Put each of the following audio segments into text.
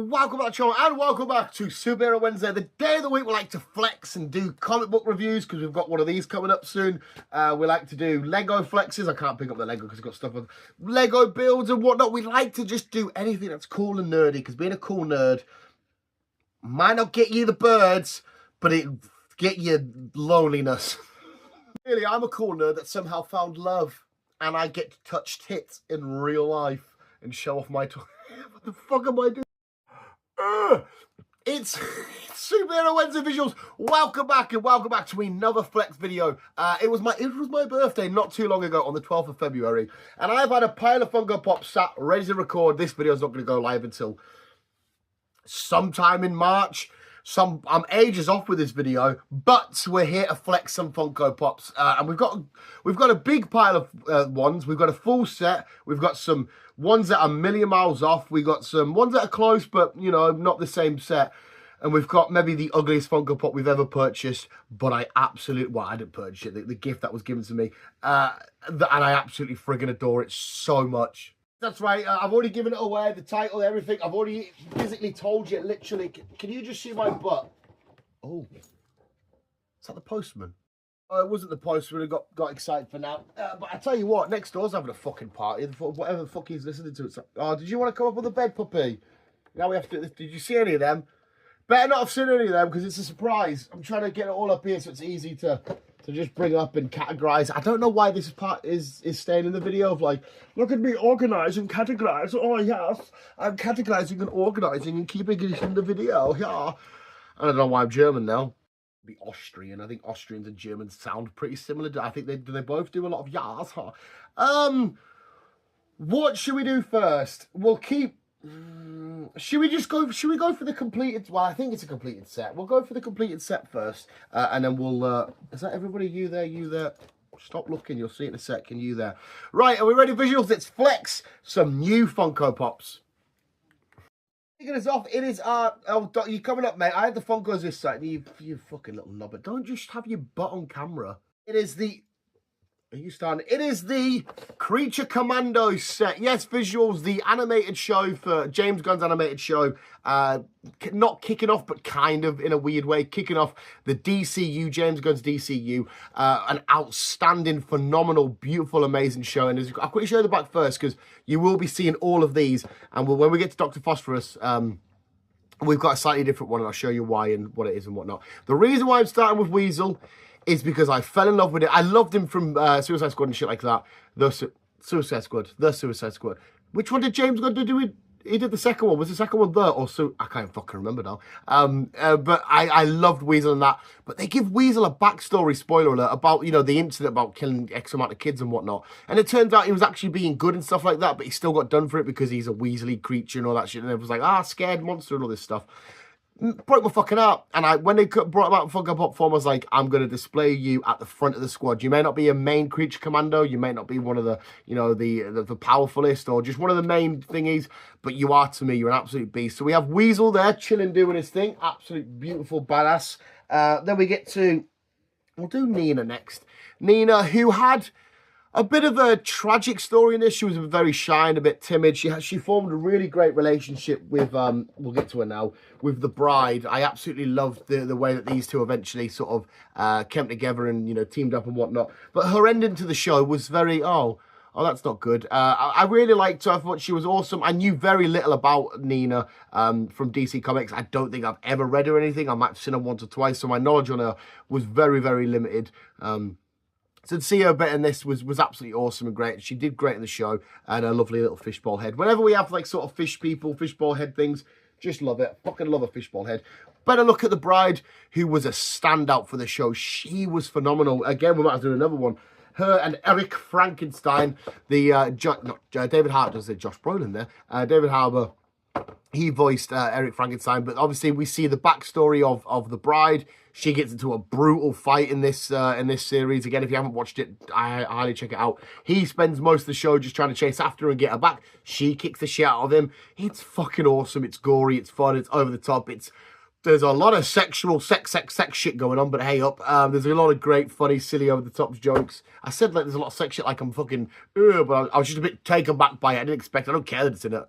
welcome back to the channel and welcome back to Superhero Wednesday, the day of the week we like to flex and do comic book reviews because we've got one of these coming up soon. We like to do Lego flexes. I can't pick up the Lego because I've got stuff with Lego builds and whatnot. We like to just do anything that's cool and nerdy because being a cool nerd might not get you the birds, but it get you loneliness. Really, I'm a cool nerd that somehow found love and I get to touch tits in real life and show off my toy. What the fuck am I doing? It's Superhero Wednesday visuals. Welcome back to another flex video. It was my birthday not too long ago on the 12th of February, and I've had a pile of Funko Pops sat ready to record. This video is not going to go live until sometime in March. I'm ages off with this video, but we're here to flex some Funko Pops, and we've got a big pile of ones. We've got a full set. We've got some ones that are a million miles off. We got some ones that are close, but you know, not the same set. And we've got maybe the ugliest Funko Pop we've ever purchased, but I didn't purchase it. The gift that was given to me, and I absolutely friggin' adore it so much. That's right, I've already given it away, the title, everything. I've already physically told you, literally. Can you just see my butt? Oh, is that the postman? Oh, it wasn't the postman. I got excited for now. But I tell you what, next door's having a fucking party. Whatever the fuck he's listening to. It's like, oh, did you want to come up with a bed, puppy? Now we have to. Did you see any of them? Better not have seen any of them because it's a surprise. I'm trying to get it all up here so it's easy to just bring up and categorize. I don't know why this part is staying in the video of like, look at me organize and categorize. Oh yes, I'm categorizing and organizing and keeping it in the video. Yeah. I don't know why I'm German now. Be Austrian. I think Austrians and Germans sound pretty similar. I think they both do a lot of yas. Huh? What should we do first? We'll keep. Should we go for the completed? Well, I think it's a completed set. We'll go for the completed set first, and then we'll. Is that everybody? You there? You there? Stop looking. You'll see it in a second. You there? Right. Are we ready? Visuals. Let's flex some new Funko Pops. Taking us off. It is oh, you coming up, mate? I had the Funkos this side. You fucking little knobber. Don't just have your butt on camera. It is the. Are you starting? It is the Creature Commando set. Yes, visuals, the animated show for James Gunn's animated show. Not kicking off, but kind of in a weird way. Kicking off the DCU, James Gunn's DCU. An outstanding, phenomenal, beautiful, amazing show. And I've got to show you the back first because you will be seeing all of these. And when we get to Dr. Phosphorus, we've got a slightly different one. And I'll show you why and what it is and whatnot. The reason why I'm starting with Weasel is because I fell in love with it. I loved him from Suicide Squad and shit like that. The Suicide Squad. Which one did James Gunn do? He did the second one. Was the second one there? Or so I can't fucking remember now. But I loved Weasel in that. But they give Weasel a backstory, spoiler alert, about, you know, the incident about killing X amount of kids and whatnot. And it turns out he was actually being good and stuff like that, but he still got done for it because he's a Weasley creature and all that shit. And it was like, scared monster and all this stuff. Broke my fucking heart. And when they brought him out in Funko Pop form, I was like, I'm going to display you at the front of the squad. You may not be a main Creature Commando. You may not be one of the, you know, the powerfulest or just one of the main thingies. But you are, to me, you're an absolute beast. So we have Weasel there, chilling, doing his thing. Absolute beautiful badass. Then we get to, we'll do Nina next. Nina, who had a bit of a tragic story in this. She was very shy and a bit timid. She formed a really great relationship with, we'll get to her now, with the bride. I absolutely loved the way that these two eventually sort of came together and, you know, teamed up and whatnot. But her ending to the show was very, oh, that's not good. I really liked her. I thought she was awesome. I knew very little about Nina from DC Comics. I don't think I've ever read her anything. I might have seen her once or twice, so my knowledge on her was very, very limited. So to see her bit in this was absolutely awesome and great. She did great in the show, and a lovely little fishbowl head. Whenever we have like sort of fish people, fishbowl head things, just love it. Fucking love a fishbowl head. Better look at the bride, who was a standout for the show. She was phenomenal. Again, we might have to do another one. Her and Eric Frankenstein, the David Harbour does it. Josh Brolin there. David Harbour. He voiced Eric Frankenstein, but obviously we see the backstory of the bride. She gets into a brutal fight in this series. Again, if you haven't watched it, I highly check it out. He spends most of the show just trying to chase after her and get her back. She kicks the shit out of him. It's fucking awesome. It's gory. It's fun. It's over the top. There's a lot of sexual sex shit going on, but hey up. There's a lot of great, funny, silly, over the top jokes. I said like there's a lot of sex shit like I'm fucking, but I was just a bit taken back by it. I didn't expect it. I don't care that it's in it.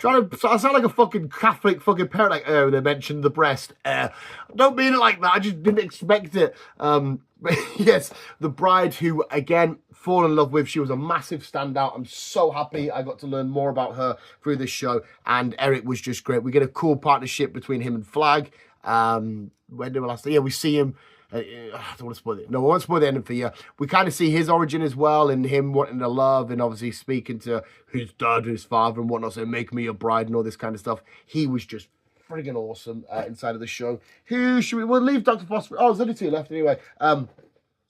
I sound like a fucking Catholic fucking parent, like, when they mentioned the breast. Don't mean it like that. I just didn't expect it. But yes, the bride who, again, fall in love with. She was a massive standout. I'm so happy I got to learn more about her through this show. And Eric was just great. We get a cool partnership between him and Flag. When did we last? Yeah, we see him. I don't want to spoil it. No, I won't spoil the ending for you. We kind of see his origin as well, and him wanting to love, and obviously speaking to his dad, his father, and whatnot, saying, make me your bride, and all this kind of stuff. He was just friggin' awesome inside of the show. Who should we? We'll leave Dr. Phosphorus. Oh, there's only 2 left anyway.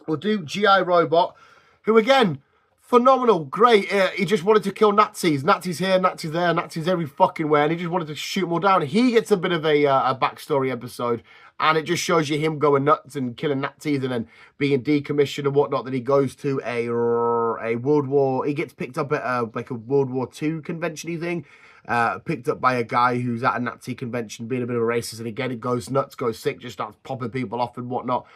We'll do GI Robot, who again, phenomenal, great. He just wanted to kill Nazis. Nazis here, Nazis there, Nazis every fucking where, and he just wanted to shoot them all down. He gets a bit of a backstory episode, and it just shows you him going nuts and killing Nazis and then being decommissioned and whatnot. Then he goes to a World War. He gets picked up at like a World War II convention-y thing. Picked up by a guy who's at a Nazi convention, being a bit of a racist, and again, it goes nuts, goes sick, just starts popping people off and whatnot.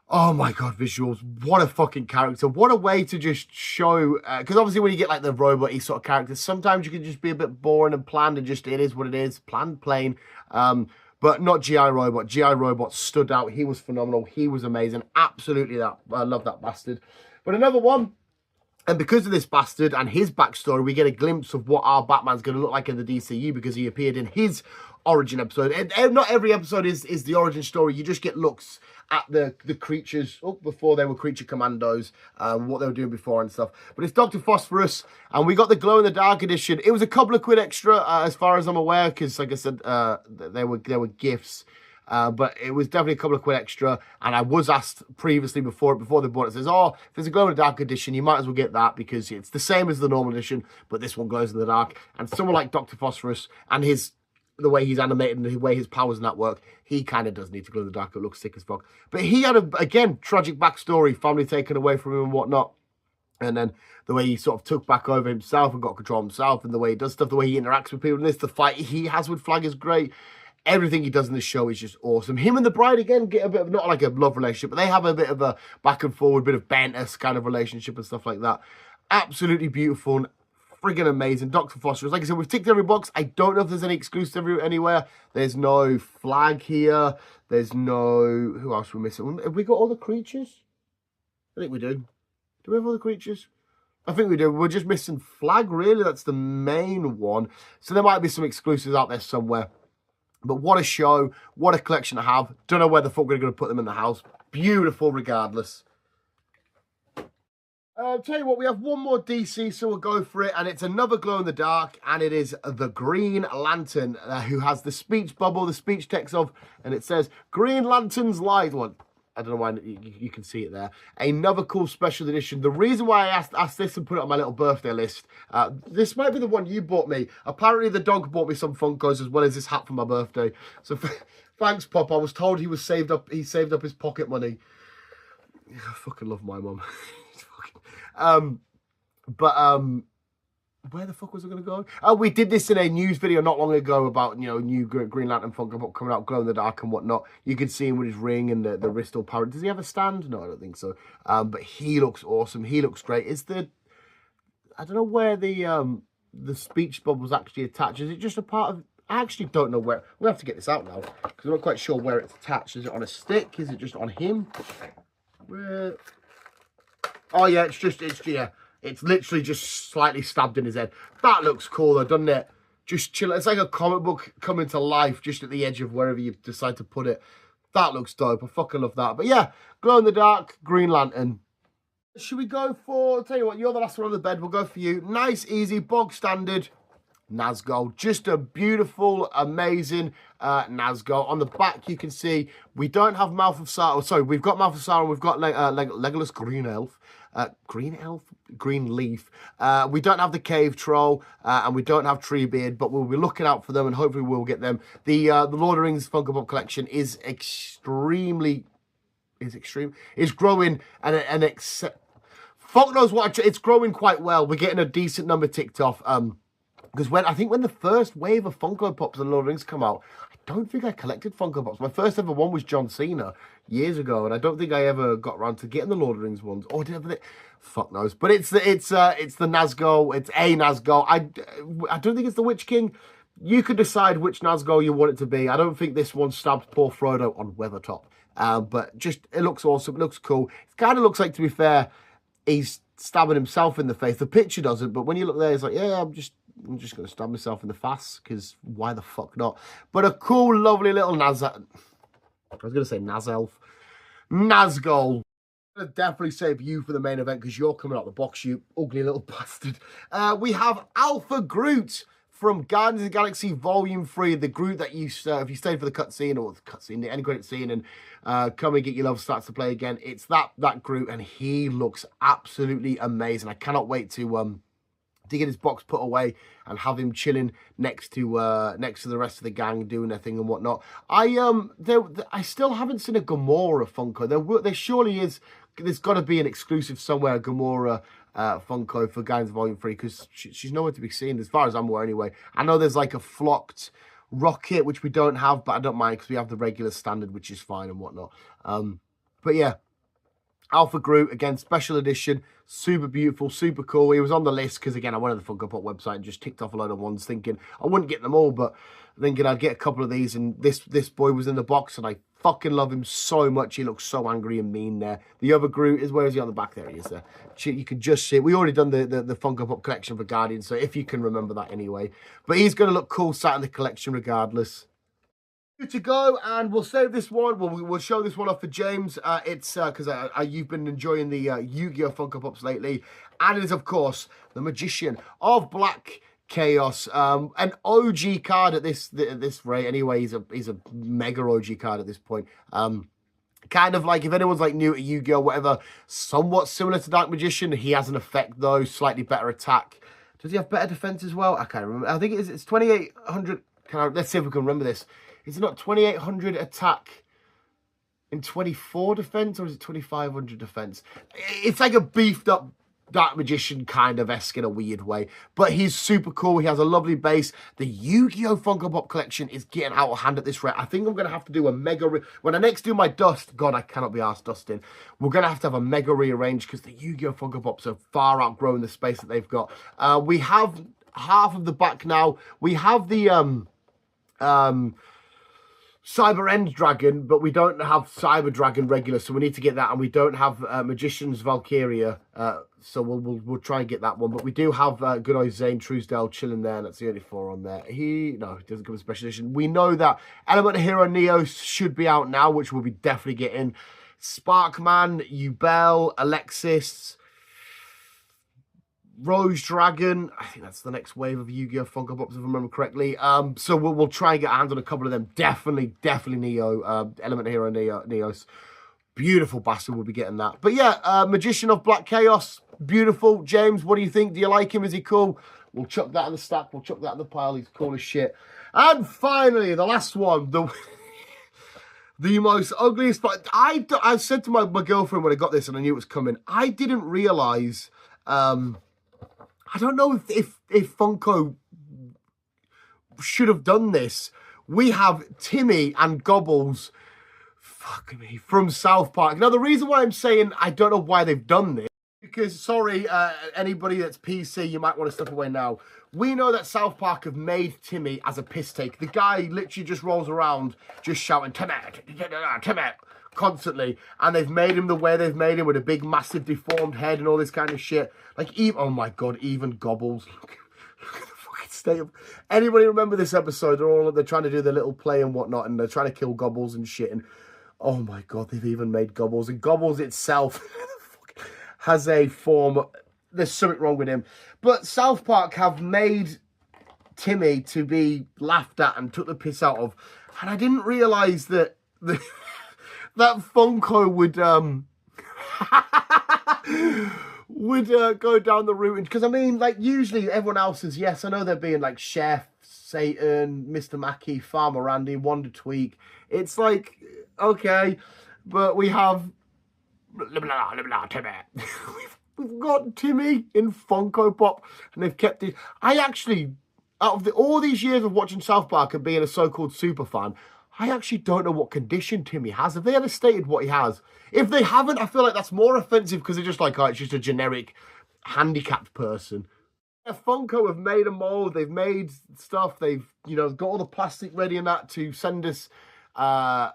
Oh my god, visuals. What a fucking character. What a way to just show, because obviously when you get like the robot-y sort of characters, sometimes you can just be a bit boring and bland and just, it is what it is, planned, plain. But not GI Robot. GI Robot stood out. He was phenomenal. He was amazing. Absolutely that. I love that bastard. But another one, and because of this bastard and his backstory, we get a glimpse of what our Batman's going to look like in the DCU, because he appeared in his origin episode. And not every episode is the origin story. You just get looks at the creatures before they were creature commandos, what they were doing before and stuff. But it's Dr. Phosphorus, and we got the glow-in-the-dark edition. It was a couple of quid extra, as far as I'm aware, because, like I said, they were gifts. But it was definitely a couple of quid extra, and I was asked previously before they bought it, says, oh, if there's a glow-in-the-dark edition, you might as well get that, because it's the same as the normal edition, but this one glows in the dark. And someone like Dr. Phosphorus and the way he's animated and the way his powers and that work, he kind of does need to glow in the dark. It looks sick as fuck. But he had, again, tragic backstory, family taken away from him and whatnot. And then the way he sort of took back over himself and got control of himself, and the way he does stuff, the way he interacts with people in this, the fight he has with Flag is great. Everything he does in this show is just awesome. Him and the bride, again, get a bit of, not like a love relationship, but they have a bit of a back and forward, bit of banter kind of relationship and stuff like that. Absolutely beautiful and friggin' amazing. Dr. Phosphorus, like I said, we've ticked every box. I don't know if there's any exclusive anywhere. There's no Flag here. There's no, who else we're missing? Have we got all the creatures? I think we do. Do we have all the creatures? I think we do. We're just missing Flag, really. That's the main one. So there might be some exclusives out there somewhere. But what a show. What a collection to have. Don't know where the fuck we're going to put them in the house. Beautiful regardless. Tell you what, we have one more DC, so we'll go for it, and it's another glow-in-the-dark, and it is the Green Lantern, who has the speech bubble, the speech text of, and it says, Green Lantern's light. Well, I don't know why you can see it there. Another cool special edition. The reason why I asked this and put it on my little birthday list, this might be the one you bought me. Apparently the dog bought me some Funkos as well as this hat for my birthday. So thanks, Pop. I was told he saved up his pocket money. I fucking love my mum. Where the fuck was I going to go? Oh, we did this in a news video not long ago about, you know, new Green Lantern Funko Pop coming out, glow in the dark and whatnot. You can see him with his ring and the wrist all powered. Does he have a stand? No, I don't think so. But he looks awesome. He looks great. I don't know where the speech bubble was actually attached. Is it just a part of, I actually don't know where. We'll have to get this out now because I'm not quite sure where it's attached. Is it on a stick? Is it just on him? Where? Oh yeah, it's literally just slightly stabbed in his head. That looks cool though, doesn't it? Just chill. It's like a comic book coming to life just at the edge of wherever you decide to put it. That looks dope. I fucking love that. But yeah, glow in the dark, Green Lantern. Should we go for, I'll tell you what, you're the last one on the bed. We'll go for you. Nice, easy, bog standard Nazgul. Just a beautiful, amazing Nazgul. On the back, you can see we don't have Mouth of Sauron. Sorry, we've got Mouth of Sauron. We've got Legolas Green Elf. Green Leaf. We don't have the Cave Troll, and we don't have Treebeard, but we'll be looking out for them, and hopefully we'll get them. The Lord of the Rings Funko Pop collection is growing, and fuck knows what. It's growing quite well. We're getting a decent number ticked off. Because when the first wave of Funko Pops and Lord of the Rings come out, I don't think I collected Funko Pops. My first ever one was John Cena years ago, and I don't think I ever got around to getting the Lord of the Rings ones. Or did I ever? Fuck knows. But it's the Nazgul. It's a Nazgul. I don't think it's the Witch King. You can decide which Nazgul you want it to be. I don't think this one stabbed poor Frodo on Weathertop. But just, it looks awesome. It looks cool. It kind of looks like, to be fair, he's stabbing himself in the face. The picture doesn't, but when you look there, it's like, yeah, I'm just going to stab myself in the face, because why the fuck not? But a cool, lovely little I was going to say Nazgul. Nazgul. I'm going to definitely save you for the main event, because you're coming out the box, you ugly little bastard. We have Alpha Groot from Guardians of the Galaxy Volume 3, the Groot that you, if you stayed for the cutscene, or the cutscene, the end credit scene, and Come and Get Your Love starts to play again, it's that Groot, and he looks absolutely amazing. I cannot wait to get his box put away and have him chilling next to the rest of the gang doing their thing and whatnot. I still haven't seen a Gamora Funko. There surely is. There's got to be an exclusive somewhere, a Gamora Funko for Guardians Volume 3, because she's nowhere to be seen, as far as I'm aware anyway. I know there's like a flocked Rocket, which we don't have, but I don't mind, because we have the regular standard, which is fine and whatnot. But yeah, Alpha Groot, again, special edition, super beautiful, super cool. He was on the list because, again, I went to the Funko Pop website and just ticked off a load of ones, thinking I wouldn't get them all, but thinking I'd get a couple of these, and this boy was in the box, and I fucking love him so much. He looks so angry and mean there. The other Groot is, where is he on the back? There he is there. You can just see it. We already done the Funko Pop collection for Guardians, so if you can remember that anyway. But he's going to look cool sat in the collection regardless. Good to go, and we'll save this one. We'll show this one off for James. It's because you've been enjoying the Yu-Gi-Oh! Funko Pops lately, and it is, of course, the Magician of Black Chaos, an OG card at this rate. Anyway, he's a mega OG card at this point. Kind of like, if anyone's like new to Yu-Gi-Oh! Whatever, somewhat similar to Dark Magician. He has an effect though, slightly better attack. Does he have better defense as well? I can't remember. I think it's 2800. Let's see if we can remember this. Is it not 2800 attack in 24 defense, or is it 2500 defense? It's like a beefed up Dark Magician kind of esque in a weird way, but he's super cool. He has a lovely base. The Yu-Gi-Oh! Funko Pop collection is getting out of hand at this rate. I think I'm going to have to do a mega when I next do my dust. God, I cannot be arsed dusting. We're going to have a mega rearrange, because the Yu-Gi-Oh! Funko Pops are far outgrowing the space that they've got. We have half of the back now. We have the Cyber End Dragon, but we don't have Cyber Dragon regular, so we need to get that, and we don't have Magician's Valkyria, so we'll try and get that one. But we do have good old Zane Truesdale chilling there, and that's the only 4 on there. He doesn't come with special edition. We know that Element Hero Neo should be out now, which we'll be definitely getting. Sparkman, Ubel, Alexis, Rose Dragon, I think that's the next wave of Yu-Gi-Oh! Funko Pops, if I remember correctly. So we'll try and get our hands on a couple of them. Definitely Neo, Element Hero Neos. Beautiful bastard, we'll be getting that. But yeah, Magician of Black Chaos, beautiful. James, what do you think? Do you like him? Is he cool? We'll chuck that in the stack. We'll chuck that in the pile. He's cool as shit. And finally, the last one, the most ugliest. I said to my girlfriend when I got this, and I knew it was coming, I didn't realise... I don't know if Funko should have done this. We have Timmy and Gobbles, fuck me, from South Park. Now, the reason why I'm saying I don't know why they've done this, because, sorry, anybody that's PC, you might want to step away now. We know that South Park have made Timmy as a piss take. The guy literally just rolls around just shouting, Timmy, Timmy, constantly, and they've made him the way they've made him, with a big massive deformed head and all this kind of shit. Like, even, oh my god, even Gobbles, look at the fucking state of... Anybody remember this episode? They're trying to do their little play and whatnot, and they're trying to kill Gobbles and shit, and oh my god, they've even made Gobbles, and Gobbles itself has a form, there's something wrong with him. But South Park have made Timmy to be laughed at and took the piss out of, and I didn't realise that that Funko would go down the route, because I mean, like, usually everyone else is, yes, I know they're being like Chef, Satan, Mr. Mackey, Farmer Randy, Wonder Tweak. It's like, okay, but we have Timmy. We've got Timmy in Funko Pop, and they've kept it. I actually Out of all these years of watching South Park and being a so-called super fan, I actually don't know what condition Timmy has. Have they ever stated what he has? If they haven't, I feel like that's more offensive because they're just like, oh, it's just a generic handicapped person. Funko have made a mold, they've made stuff, they've, you know, got all the plastic ready and that to send us a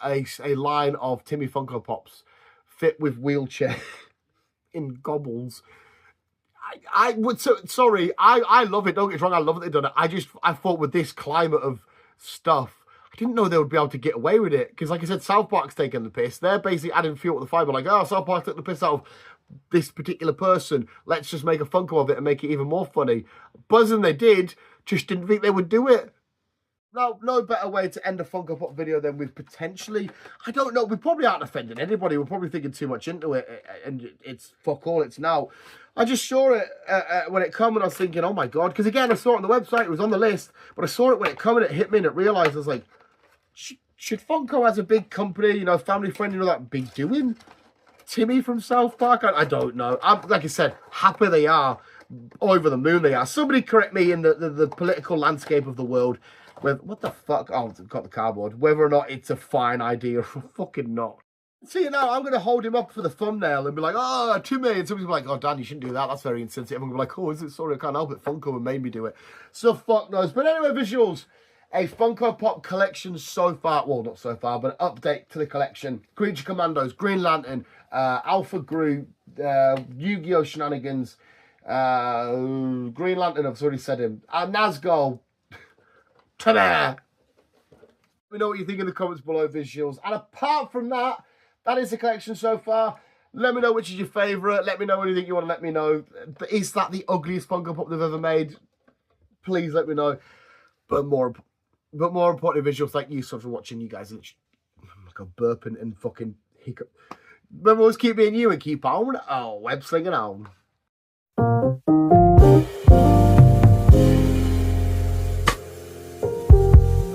line of Timmy Funko Pops fit with wheelchair in gobbles. I would, so sorry, I love it, don't get me wrong, I love that they've done it. I thought with this climate of stuff, I didn't know they would be able to get away with it. Because like I said, South Park's taking the piss. They're basically adding fuel to the fire. Like, oh, South Park took the piss out of this particular person. Let's just make a Funko of it and make it even more funny. Buzzing they did, just didn't think they would do it. No better way to end a Funko Pop video than with potentially, I don't know, we probably aren't offending anybody. We're probably thinking too much into it, and it's fuck all, it's now. I just saw it when it came, and I was thinking, oh my God, because again, I saw it on the website, it was on the list, but I saw it when it came and it hit me, and it realised, I was like, should Funko as a big company, you know, family friendly, all that, be doing Timmy from South Park? I don't know. Like I said, happy they are, over the moon they are. Somebody correct me in the political landscape of the world. What the fuck? Oh, I've got the cardboard. Whether or not it's a fine idea or fucking not. See, you know, I'm going to hold him up for the thumbnail and be like, oh, Timmy. And somebody's like, oh, Dan, you shouldn't do that. That's very insensitive. I'm going to be like, oh, is it? Sorry, I can't help it. Funko made me do it. So fuck knows. But anyway, visuals. A Funko Pop collection so far. Well, not so far, but an update to the collection. Creature Commandos, Green Lantern, Alpha Groot, Yu-Gi-Oh! Shenanigans, Green Lantern, I've already said him. Nazgul. Ta-da! Let me know what you think in the comments below, visuals. And apart from that, that is the collection so far. Let me know which is your favourite. Let me know anything you want to let me know. But is that the ugliest Funko Pop they've ever made? Please let me know. But more importantly, visuals, thank you so much for watching. You guys, I'm like a burp and fucking hiccup. Remember, always keep being you and keep on. Oh, web slinging on.